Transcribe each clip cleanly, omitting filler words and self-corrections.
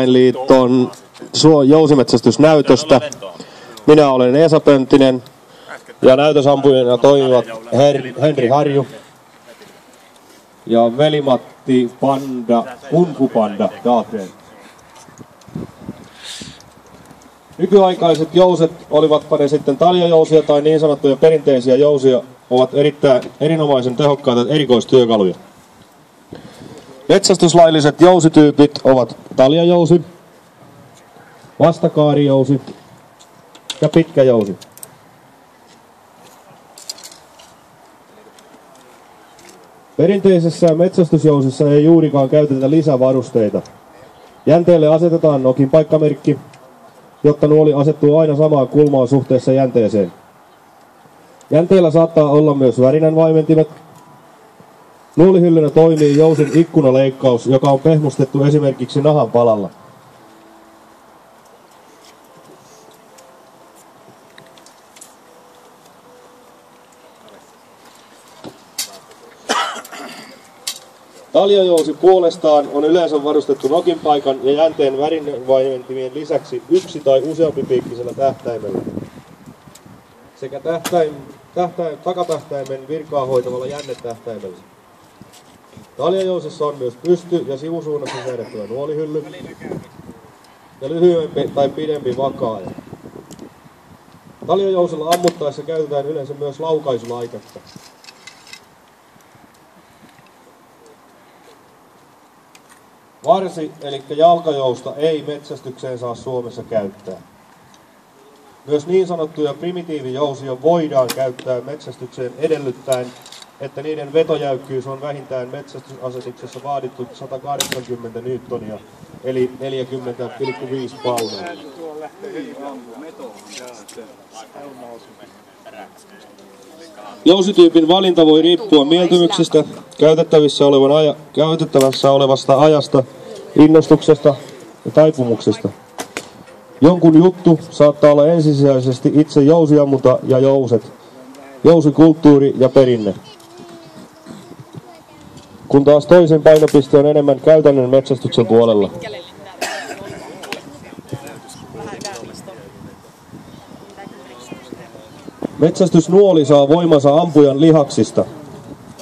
Liiton jousimetsästysnäytöstä. Minä olen Esa Pönttinen ja näytösampujana toimivat Henri Harju ja Veli-Matti Panda, Kung-fu-panda Dahlgren. Nykyaikaiset jouset, olivatpa ne sitten taljajousia tai niin sanottuja perinteisiä jousia, ovat erinomaisen tehokkaita erikoistyökaluja. Metsästyslailliset jousityypit ovat taljajousi, vastakaarijousi ja pitkäjousi. Perinteisessä metsästysjousissa ei juurikaan käytetä lisävarusteita. Jänteelle asetetaan nokin paikkamerkki, jotta nuoli asettuu aina samaan kulmaan suhteessa jänteeseen. Jänteellä saattaa olla myös värinän vaimentimet. Nuolihyllynä toimii jousin ikkunaleikkaus, joka on pehmustettu esimerkiksi nahan palalla. Taljajousi puolestaan on yleensä varustettu nokinpaikan ja jänteen värinänvaimentimien lisäksi yksi tai useampipiikkisellä tähtäimellä sekä takatähtäimen virkaa hoitavalla jännetähtäimellä. Taljajousissa on myös pysty- ja sivusuunnassa säädettävä nuolihylly ja lyhyempi tai pidempi vakaaja. Taljajousilla ammuttaessa käytetään yleensä myös laukaisulaitetta. Varsi eli jalkajousta ei metsästykseen saa Suomessa käyttää. Myös niin sanottuja primitiivijousia voidaan käyttää metsästykseen edellyttäen, että niiden vetojäykkyys on vähintään metsästysasetuksessa vaadittu 180 newtonia, eli 40,5 paunaa. Jousityypin valinta voi riippua mieltymyksestä, käytettävässä olevasta ajasta, innostuksesta ja taipumuksesta. Jonkun juttu saattaa olla ensisijaisesti itse jousiammunta ja jouset, jousikulttuuri ja perinne. Kun taas toisen painopiste on enemmän käytännön metsästyksen puolella. Metsästysnuoli saa voimansa ampujan lihaksista.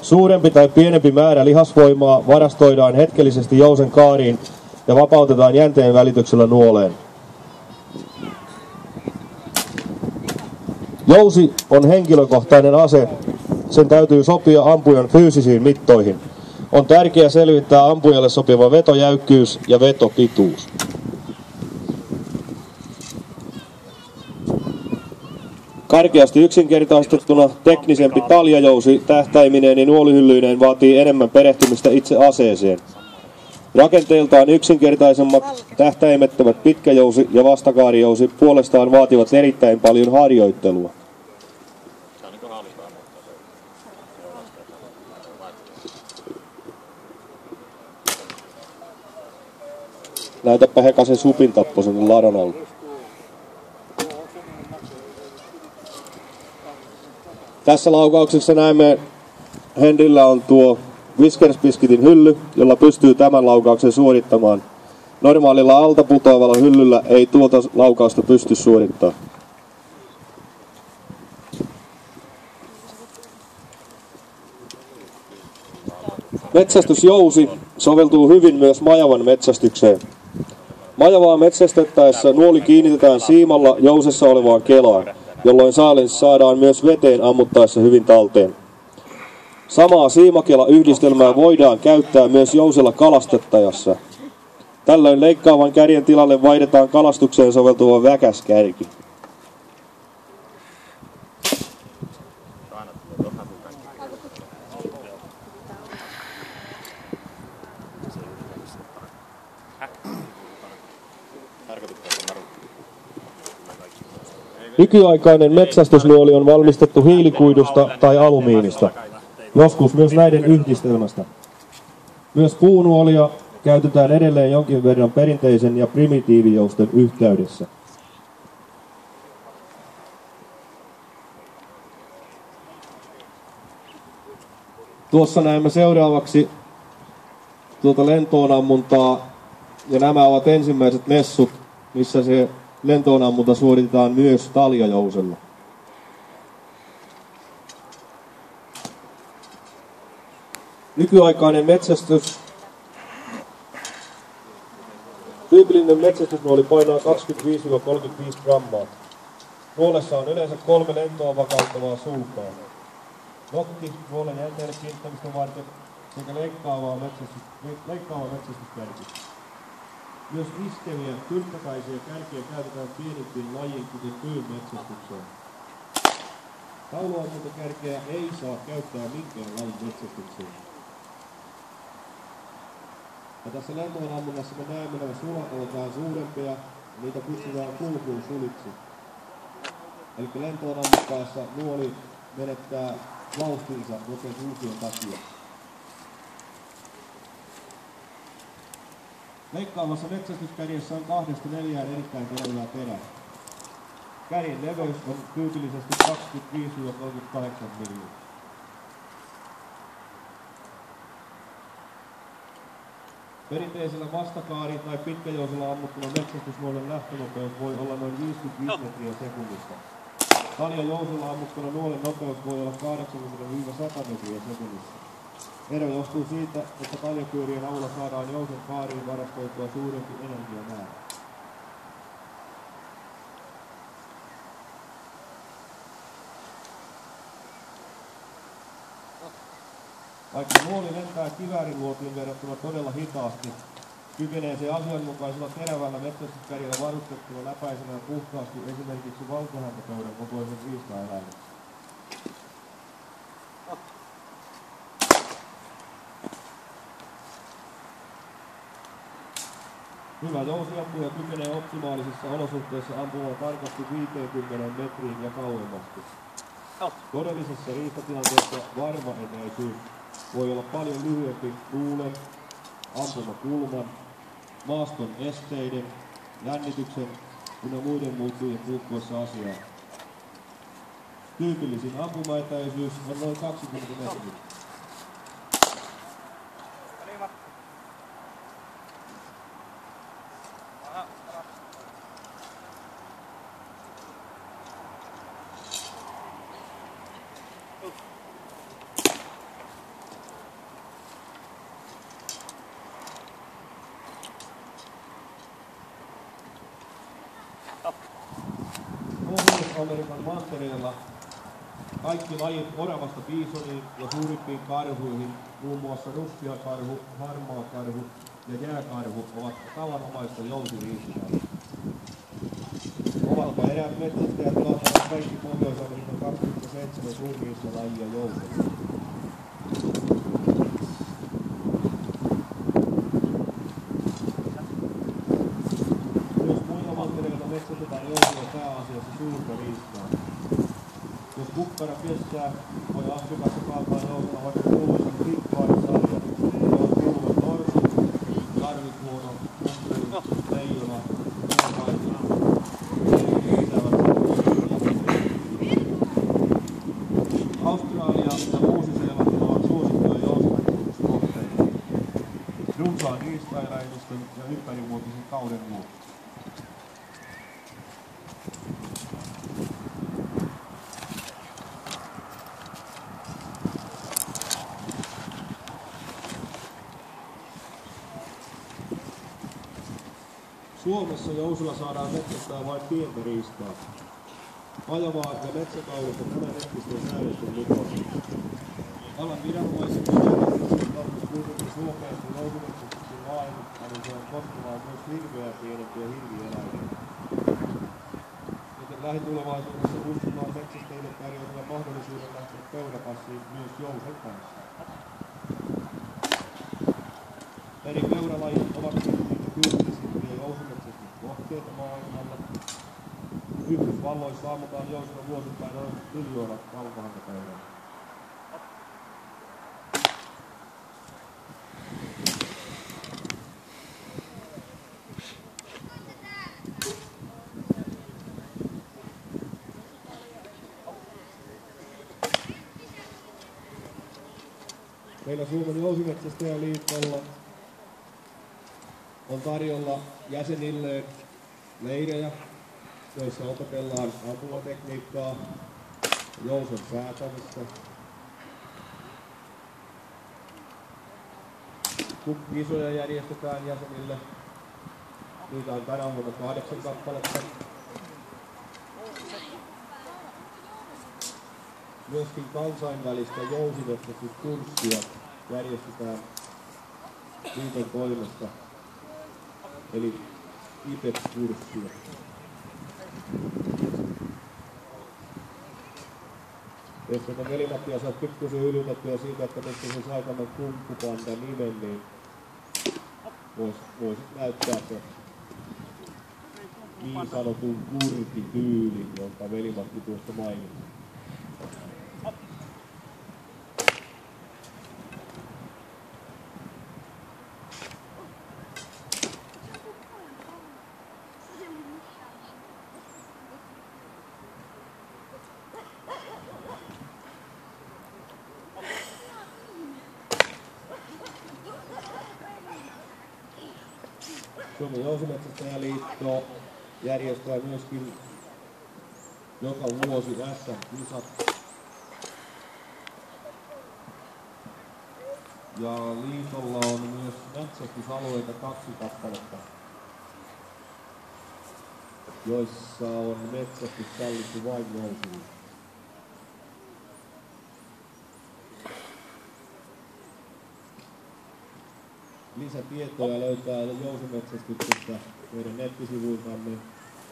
Suurempi tai pienempi määrä lihasvoimaa varastoidaan hetkellisesti jousen kaariin ja vapautetaan jänteen välityksellä nuoleen. Jousi on henkilökohtainen ase. Sen täytyy sopia ampujan fyysisiin mittoihin. On tärkeää selvittää ampujalle sopiva vetojäykkyys ja vetopituus. Karkeasti yksinkertaistettuna teknisempi taljajousi tähtäimineen ja nuolihyllyneen vaatii enemmän perehtymistä itse aseeseen. Rakenteeltaan yksinkertaisemmat tähtäimettömät pitkäjousi ja vastakaarijousi puolestaan vaativat erittäin paljon harjoittelua. Näytäpä Hekasen supin tappo sen ladan alla. Tässä laukauksessa näemme, Henrillä on tuo Whiskersbiscuitin hylly, jolla pystyy tämän laukauksen suorittamaan. Normaalilla alta putoavalla hyllyllä ei tuota laukausta pysty suorittamaan. Metsästysjousi soveltuu hyvin myös majavan metsästykseen. Majavaa metsästettäessä nuoli kiinnitetään siimalla jousessa olevaan kelaan, jolloin saalis saadaan myös veteen ammuttaessa hyvin talteen. Samaa siimakela-yhdistelmää voidaan käyttää myös jousella kalastettajassa. Tällöin leikkaavan kärjen tilalle vaihdetaan kalastukseen soveltuva väkäskärki. Nykyaikainen metsästysnuoli on valmistettu hiilikuidusta tai alumiinista, joskus myös näiden yhdistelmästä. Myös puunuolia käytetään edelleen jonkin verran perinteisen ja primitiivijousten yhteydessä. Tuossa näemme seuraavaksi tuota lentoon ammuntaa Ja nämä ovat ensimmäiset messut, missä se lentoonammunta suoritetaan myös taljajousella. Nykyaikainen metsästys. Tyypillinen metsästysnuoli painaa 25-35 grammaa. Nuolessa on yleensä 3 lentoa vakauttavaa sulkaa. Nokki nuolen jänteelle kiinnittämistä varten sekä leikkaava metsästyskärki. Myös iskeviä, kylttäpäisiä kärkiä käytetään pienimpiin lajiin, kuten pyyn metsästykseen. Tauluammuntakärkeä ei saa käyttää minkään lajin metsästykseen. Ja tässä lentoonammunnassa me näemme nämä sulat ovat vähän suurempia, ja niitä kutsutaan kulkuun suliksi. Eli lentoonammuttaessa nuoli menettää vauhtinsa noiden sulkien takia. Leikkaavassa metsästyskärjessä on 2-4 erittäin terävää perää. Kärjen leveys on tyypillisesti 25-38 mm. Perinteisellä vastakaari- tai pitkäjousella ammuttuna metsästysnuolen lähtönopeus voi olla noin 55 metriä sekunnissa. Taljajousella ammuttuna nuolen nopeus voi olla 80-100 metriä sekunnissa. Ero johtuu siitä, että taljakyörien avulla saadaan jousen kaariin varastoitua suurempi energiamäärä. Vaikka nuoli lentää kivääriluotiin verrattuna todella hitaasti, kykenee se asianmukaisella terävällä metsästyskärjellä varustettuna läpäisemään puhtaasti esimerkiksi valkohäntäpöydän kokoisen riistaeläimen. Hyvä jousiampuja kykenee optimaalisissa olosuhteissa ampumaan tarkasti 50 metriin ja kauemmasti. Todellisessa riistatilanteessa varma etäisyys voi olla paljon lyhyempi tuulen, ampumakulman, maaston esteiden, jännityksen ja muiden muuttujien puuttuessa asiaan. Tyypillisin ampumaetäisyys on noin 20 metriä. Pohjois-Amerikan mantereella kaikki lajit oravasta biisoniin ja suurimpiin karhuihin, muun muassa russiakarhu, harmaakarhu ja jääkarhu, ovat tavanomaista jousiriistaa. Ovatpa eräät metsästäjät lohtavat kaikki Pohjois-Amerikan 27 suurriistalajia jousella. Metsästetään jousilla pääasiassa suurta riistaa. Jos kukkara kestää, voi Afrikassa kaataa jousilla vaikka kuuluisen rikkaarissarja, johon kuuluvat norsu, karvikuono, kukkeli, leijona, kuukaisu, Australia ja Uusi-Seelanti ovat suosittuja jousimetsästyskohteita runsaan riistaeläimistön ja ympärivuotisen kauden vuoksi. Suomessa jousilla saadaan metsästää vain pientä riistaa. Majavaa ja metsäkaulut on tämän hetkisten säädösten mukaan. Alan viranomaiset ovat kuitenkin suopeasti jousimetsästyksen laajennukseen koskemaan myös hirveää pienempiä hirvieläimiä. Joten lähitulevaisuudessa kutsutaan metsästäjille tarjotella mahdollisuuden lähteä peurapassiin myös jousen kanssa. Eri peuralajit ovat niitä tyypillisimpiä jousimetsästyskohteita maailmalla. Yhdysvalloissa ammutaan jousilla vuosittain noin 1 miljoona valkohäntäpeuraa. Meillä Suomen Jousimetsästäjäliitolla on tarjolla jäsenilleen leirejä, joissa opetellaan ampumatekniikkaa, jousen säätämistä. Kisoja järjestetään jäsenille. Niitä on tänä vuonna 8 kappaletta. Myöskin kansainvälistä jousimetsästyskurssia järjestetään liiton toimesta, eli IPEX-kurssia. Jos tätä Veli-Mattia saa pikkusen yllätettyä siitä, että mistä se sai tämän kumppupanda nimen, niin voisit näyttää se niin sanotun kurkityylin, jonka Veli-Matti tuosta mainitsi. Suomen Jousimetsästäjäliitto järjestää myöskin joka vuosi SM-kisat. Ja liitolla on myös metsästysalueita 2 kappaletta, joissa on metsästys sallittu vain jousille. Lisätietoja löytää jousimetsästyksestä meidän nettisivuiltamme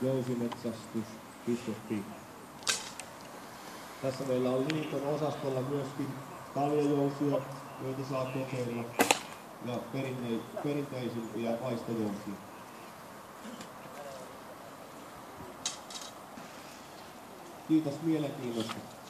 jousimetsästys.fi. Tässä meillä on liiton osastolla myöskin taljajousia, joita saa kokeilla, ja perinteisimpiä paistojousia. Kiitos mielenkiinnosta.